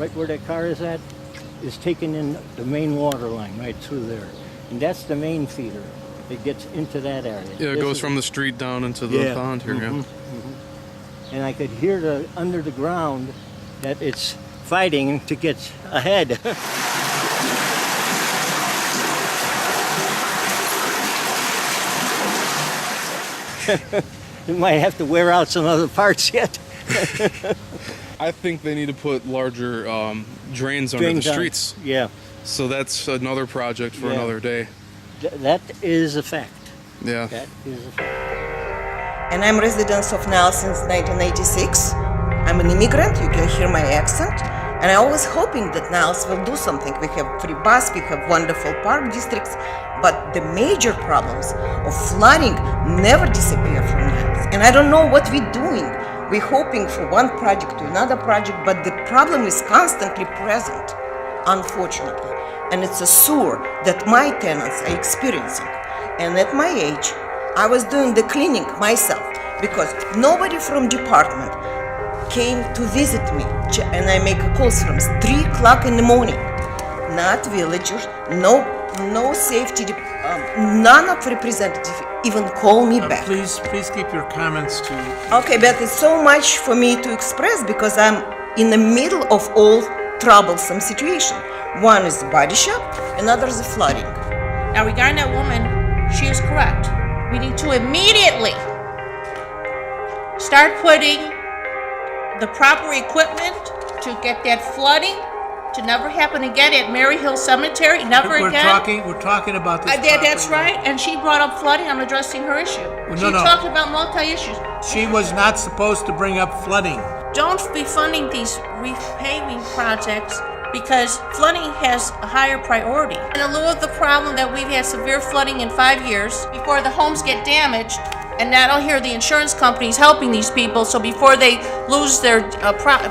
right where that car is at, is taking in the main water line right through there. And that's the main feeder. It gets into that area. Yeah, it This goes is- from the street down into the pond here. Yeah. And I could hear under the ground that it's fighting to get ahead. It might have to wear out some other parts yet. I think they need to put larger drains under the Drains on- streets. Yeah, So that's another project for Yeah. another day. that is a fact. Yeah. That is a fact. And I'm resident of Niles since 1986. I'm an immigrant, you can hear my accent. And I'm always hoping that Niles will do something. We have free bus, we have wonderful park districts, but the major problems of flooding never disappear from Niles. And I don't know what we're doing. We're hoping for one project to another project, but the problem is constantly present, unfortunately. And it's a sewer that my tenants are experiencing. And at my age, I was doing the cleaning myself because nobody from department came to visit me, and I make calls from 3 o'clock in the morning. Not villagers, no safety, none of representatives even call me back. Please keep your comments to... Okay, but it's so much for me to express because I'm in the middle of all troublesome situation. One is the body shop, another is the flooding. Now, regarding that woman, she is correct. We need to immediately start putting the proper equipment to get that flooding to never happen again at Mary Hill Cemetery, never again. We're talking about this That's property. right, and she brought up flooding. I'm addressing her issue. She no. talked about multi-issues. She was not supposed to bring up flooding. Don't be funding these repaving projects because flooding has a higher priority. In lieu of the problem that we've had severe flooding in 5 years before the homes get damaged, and I don't hear the insurance companies helping these people, so before they lose their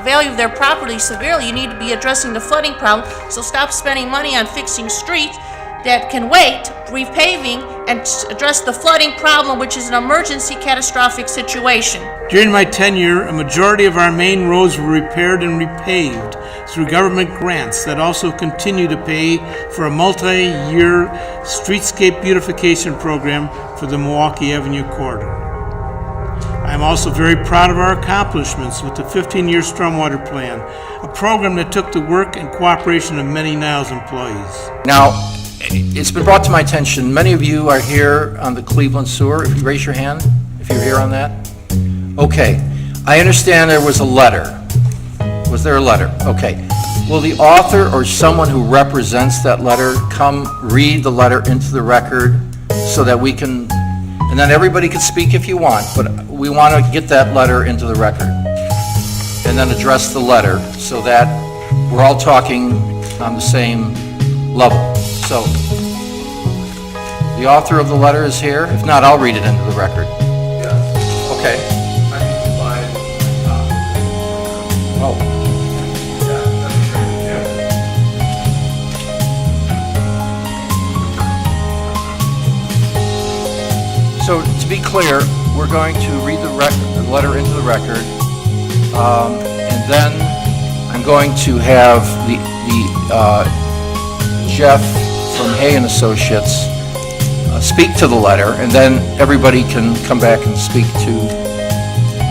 value of their property severely, you need to be addressing the flooding problem. So stop spending money on fixing streets that can wait, repaving, and address the flooding problem, which is an emergency catastrophic situation. During my tenure, a majority of our main roads were repaired and repaved through government grants that also continue to pay for a multi-year streetscape beautification program for the Milwaukee Avenue corridor. I am also very proud of our accomplishments with the 15-year stormwater plan, a program that took the work and cooperation of many Niles employees. Now, it's been brought to my attention, many of you are here on the Cleveland sewer. If you raise your hand, if you're here on that. Okay, I understand there was a letter. Was there a letter? Okay. Will the author or someone who represents that letter come read the letter into the record so that we can, and then everybody can speak if you want, but we want to get that letter into the record and then address the letter so that we're all talking on the same level. So, the author of the letter is here. If not, I'll read it into the record. Yeah. Okay. I can provide Oh, so to be clear, we're going to read the letter into the record, and then I'm going to have the Jeff from Hay and Associates speak to the letter, and then everybody can come back and speak to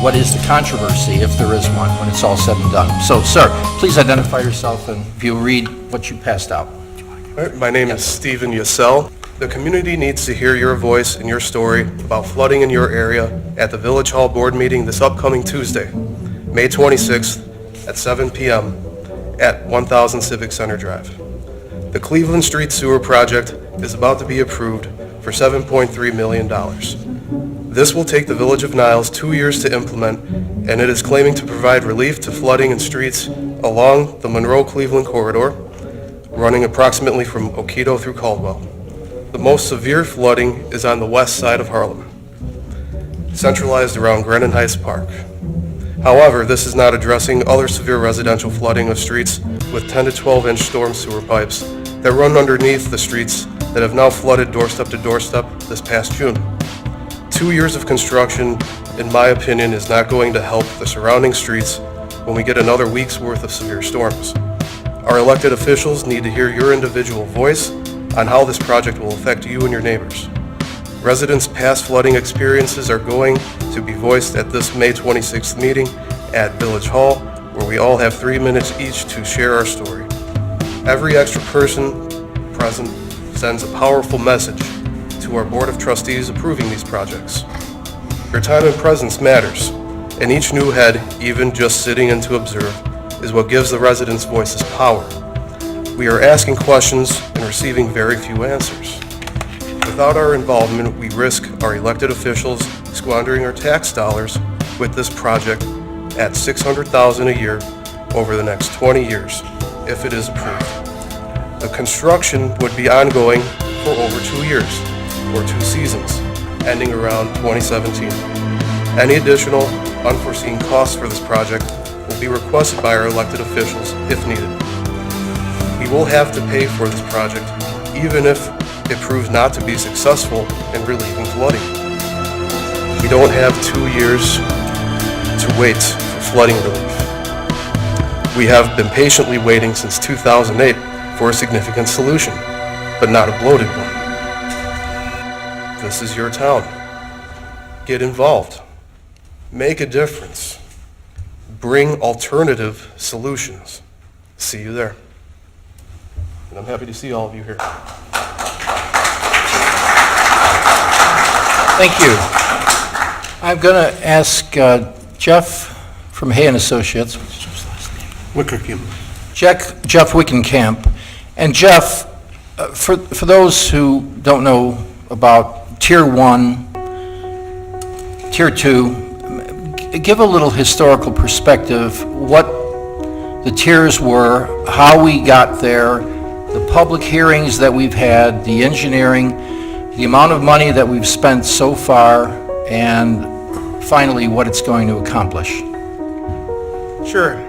what is the controversy, if there is one, when it's all said and done. So, sir, please identify yourself, and if you read what you passed out. All right, my name is Stephen Yasell. The community needs to hear your voice and your story about flooding in your area at the Village Hall Board meeting this upcoming Tuesday, May 26th at 7 p.m. at 1000 Civic Center Drive. The Cleveland Street Sewer Project is about to be approved for $7.3 million. This will take the Village of Niles 2 years to implement, and it is claiming to provide relief to flooding in streets along the Monroe-Cleveland corridor, running approximately from Oketo through Caldwell. The most severe flooding is on the west side of Harlem, centralized around Grennan Heights Park. However, this is not addressing other severe residential flooding of streets with 10 to 12-inch storm sewer pipes that run underneath the streets that have now flooded doorstep to doorstep this past June. 2 years of construction, in my opinion, is not going to help the surrounding streets when we get another week's worth of severe storms. Our elected officials need to hear your individual voice on how this project will affect you and your neighbors. Residents' past flooding experiences are going to be voiced at this May 26th meeting at Village Hall, where we all have 3 minutes each to share our story. Every extra person present sends a powerful message to our Board of Trustees approving these projects. Your time and presence matters, and each new head, even just sitting in to observe, is what gives the residents' voices power. We are asking questions and receiving very few answers. Without our involvement, we risk our elected officials squandering our tax dollars with this project at $600,000 a year over the next 20 years, if it is approved. The construction would be ongoing for over 2 years, or 2 seasons, ending around 2017. Any additional unforeseen costs for this project will be requested by our elected officials if needed. We will have to pay for this project, even if it proves not to be successful in relieving flooding. We don't have 2 years to wait for flooding relief. We have been patiently waiting since 2008 for a significant solution, but not a bloated one. This is your town. Get involved. Make a difference. Bring alternative solutions. See you there. And I'm happy to see all of you here. Thank you. I'm going to ask Jeff from Hay and Associates. What's Jeff's last name? Wickerkamp. Jeff Wickenkamp. And Jeff, for those who don't know about Tier 1, Tier 2, give a little historical perspective, what the tiers were, how we got there, the public hearings that we've had, the engineering, the amount of money that we've spent so far, and finally what it's going to accomplish. Sure.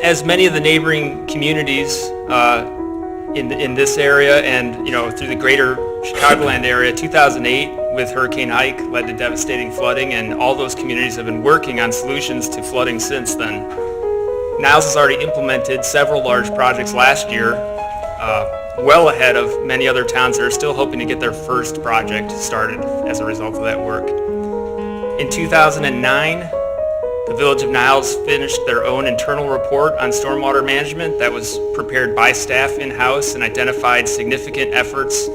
As many of the neighboring communities in this area and through the greater Chicagoland area, 2008 with Hurricane Ike led to devastating flooding, and all those communities have been working on solutions to flooding since then. Niles has already implemented several large projects last year, well ahead of many other towns that are still hoping to get their first project started as a result of that work. In 2009, the Village of Niles finished their own internal report on stormwater management that was prepared by staff in-house and identified significant efforts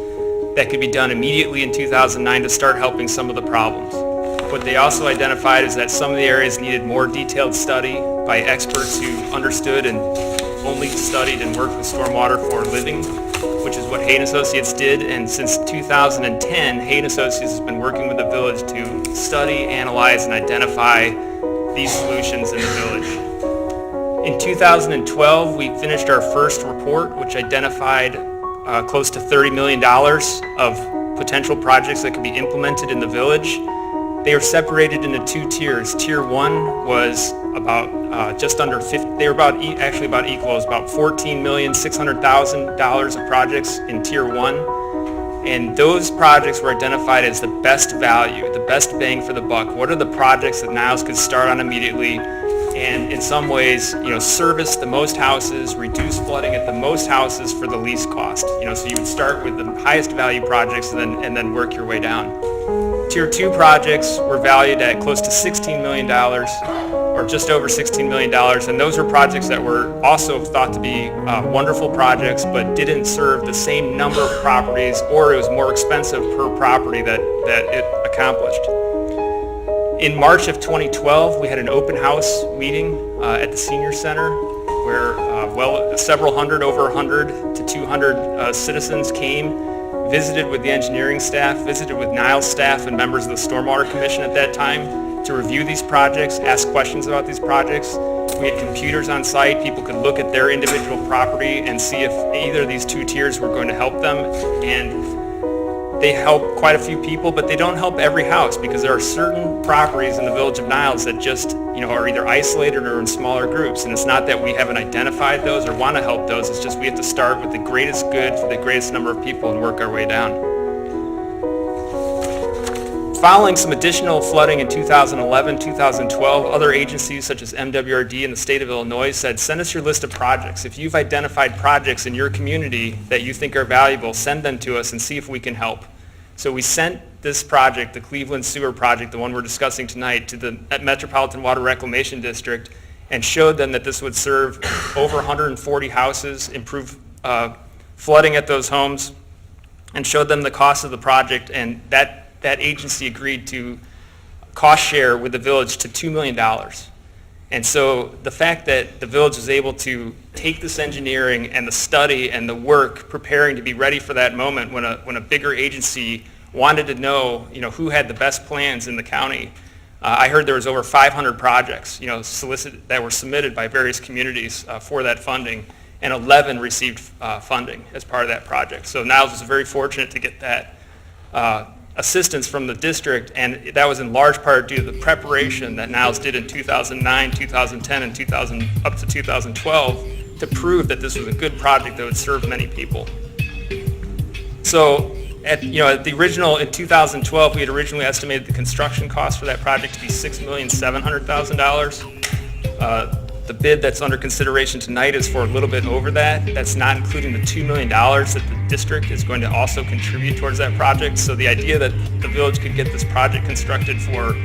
that could be done immediately in 2009 to start helping some of the problems. What they also identified is that some of the areas needed more detailed study by experts who understood and only studied and worked with stormwater for a living, which is what Hay & Associates did. And since 2010, Hay & Associates has been working with the village to study, analyze, and identify these solutions in the village. In 2012, we finished our first report, which identified close to $30 million of potential projects that could be implemented in the village. They are separated into 2 tiers. Tier 1 was about just under 50, they were about equal. It was about $14,600,000 of projects in Tier 1. And those projects were identified as the best value, the best bang for the buck. What are the projects that Niles could start on immediately and in some ways, service the most houses, reduce flooding at the most houses for the least cost. So you would start with the highest value projects and then work your way down. Tier 2 projects were valued at close to $16 million, or just over $16 million, and those were projects that were also thought to be wonderful projects, but didn't serve the same number of properties, or it was more expensive per property that it accomplished. In March of 2012, we had an open house meeting at the Senior Center where several hundred, over 100 to 200 citizens came, visited with the engineering staff, visited with Niles staff and members of the Stormwater Commission at that time to review these projects, ask questions about these projects. We had computers on site. People could look at their individual property and see if either of these 2 tiers were going to help them. And they help quite a few people, but they don't help every house because there are certain properties in the Village of Niles that just, are either isolated or in smaller groups. And it's not that we haven't identified those or want to help those. It's just we have to start with the greatest good for the greatest number of people and work our way down. Following some additional flooding in 2011, 2012, other agencies such as MWRD and the state of Illinois said, send us your list of projects. If you've identified projects in your community that you think are valuable, send them to us and see if we can help. So we sent this project, the Cleveland Sewer Project, the one we're discussing tonight, to the Metropolitan Water Reclamation District and showed them that this would serve over 140 houses, improve flooding at those homes, and showed them the cost of the project, and that agency agreed to cost share with the village to $2 million. And so the fact that the village was able to take this engineering and the study and the work preparing to be ready for that moment when a bigger agency wanted to know, who had the best plans in the county. I heard there was over 500 projects, solicited that were submitted by various communities for that funding, and 11 received funding as part of that project. So Niles was very fortunate to get that assistance from the district, and that was in large part due to the preparation that Niles did in 2009, 2010, and up to 2012 to prove that this was a good project that would serve many people. So at the original, in 2012, we had originally estimated the construction cost for that project to be $6,700,000. The bid that's under consideration tonight is for a little bit over that. That's not including the $2 million that the district is going to also contribute towards that project. So the idea that the village could get this project constructed for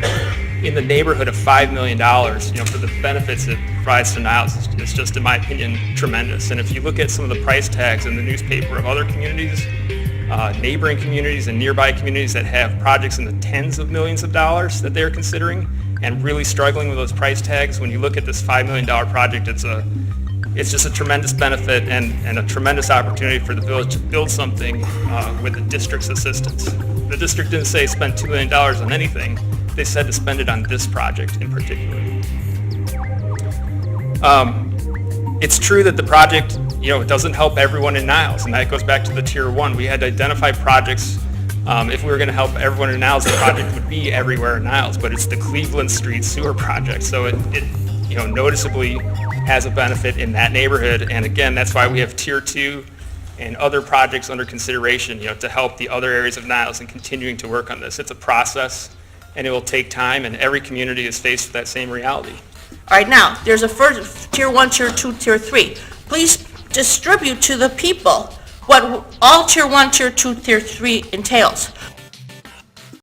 in the neighborhood of $5 million, for the benefits it provides to Niles is just, in my opinion, tremendous. And if you look at some of the price tags in the newspaper of other communities, neighboring communities and nearby communities that have projects in the tens of millions of dollars that they're considering, and really struggling with those price tags, when you look at this $5 million project, it's just a tremendous benefit and a tremendous opportunity for the village to build something with the district's assistance. The district didn't say spend $2 million on anything. They said to spend it on this project in particular. It's true that the project, it doesn't help everyone in Niles, and that goes back to the Tier 1. We had to identify projects. If we were going to help everyone in Niles, the project would be everywhere in Niles, but it's the Cleveland Street Sewer Project, so it noticeably has a benefit in that neighborhood, and again, that's why we have Tier 2 and other projects under consideration, to help the other areas of Niles and continuing to work on this. It's a process, and it will take time, and every community is faced with that same reality. All right, now, there's a first Tier 1, Tier 2, Tier 3. Please distribute to the people what all Tier 1, Tier 2, Tier 3 entails.